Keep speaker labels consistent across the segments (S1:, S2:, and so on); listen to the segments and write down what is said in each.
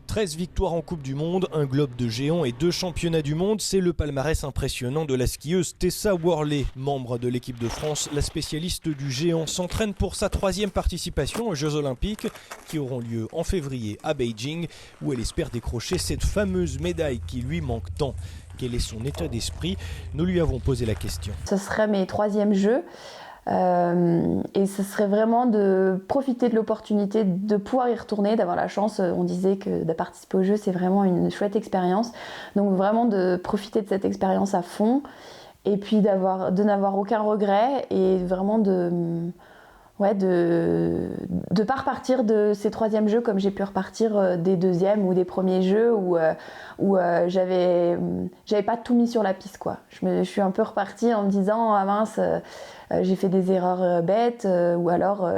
S1: 13 victoires en Coupe du Monde, un globe de géant et 2 championnats du monde, c'est le palmarès impressionnant de la skieuse Tessa Worley. Membre de l'équipe de France, la spécialiste du géant s'entraîne pour sa 3e participation aux Jeux Olympiques qui auront lieu en février à Beijing, où elle espère décrocher cette fameuse médaille qui lui manque tant. Quel est son état d'esprit? Nous lui avons posé la question.
S2: Ce serait mes 3e Jeux. Et ce serait vraiment de profiter de l'opportunité de pouvoir y retourner, d'avoir la chance. On disait que de participer aux Jeux, c'est vraiment une chouette expérience. Donc vraiment de profiter de cette expérience à fond et puis de n'avoir aucun regret et vraiment de pas repartir de ces 3e Jeux comme j'ai pu repartir des 2e ou des premiers Jeux où j'avais pas tout mis sur la piste, quoi. Je suis un peu repartie en me disant ah mince, j'ai fait des erreurs bêtes ou alors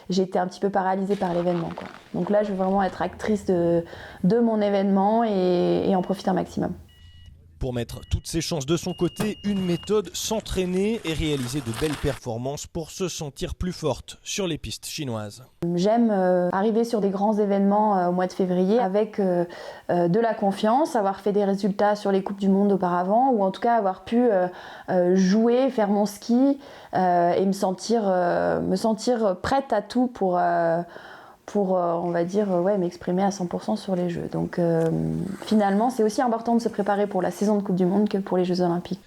S2: j'ai été un petit peu paralysée par l'événement, quoi. Donc là je veux vraiment être actrice de mon événement et en profiter un maximum.
S1: Pour mettre toutes ses chances de son côté, une méthode, s'entraîner et réaliser de belles performances pour se sentir plus forte sur les pistes chinoises.
S2: J'aime arriver sur des grands événements au mois de février avec de la confiance, avoir fait des résultats sur les Coupes du Monde auparavant ou en tout cas avoir pu jouer, faire mon ski et me sentir prête à tout pour on va dire, m'exprimer à 100% sur les Jeux. Donc finalement, c'est aussi important de se préparer pour la saison de Coupe du Monde que pour les Jeux Olympiques.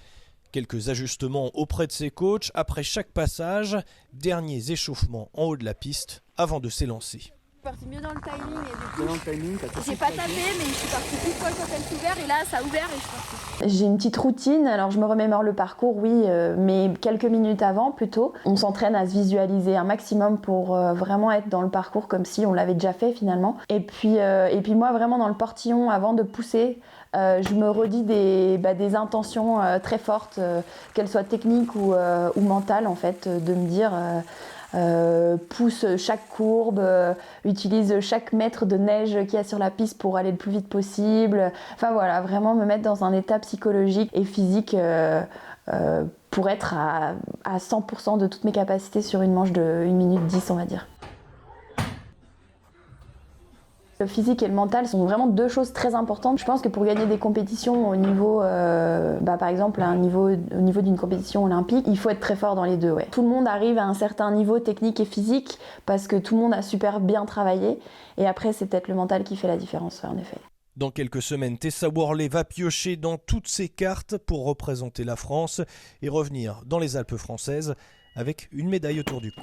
S1: Quelques ajustements auprès de ses coachs après chaque passage, derniers échauffements en haut de la piste avant de s'élancer.
S3: Je suis partie mieux dans le timing et du coup, j'ai pas tapé mais je suis partie pile poil quand elle s'est ouverte et là ça a ouvert et je suis partie.
S2: J'ai une petite routine, alors je me remémore le parcours, oui, mais quelques minutes avant plutôt. On s'entraîne à se visualiser un maximum pour vraiment être dans le parcours comme si on l'avait déjà fait finalement. Et puis moi vraiment dans le portillon avant de pousser, je me redis des intentions très fortes, qu'elles soient techniques ou mentales en fait, de me dire pousse chaque courbe, utilise chaque mètre de neige qu'il y a sur la piste pour aller le plus vite possible. Enfin voilà, vraiment me mettre dans un état psychologique et physique pour être à 100% de toutes mes capacités sur une manche de 1 minute 10 on va dire. Le physique et le mental sont vraiment 2 choses très importantes. Je pense que pour gagner des compétitions au niveau, par exemple au niveau d'une compétition olympique, il faut être très fort dans les 2. Ouais. Tout le monde arrive à un certain niveau technique et physique parce que tout le monde a super bien travaillé. Et après, c'est peut-être le mental qui fait la différence, en effet.
S1: Dans quelques semaines, Tessa Worley va piocher dans toutes ses cartes pour représenter la France et revenir dans les Alpes françaises avec une médaille autour du cou.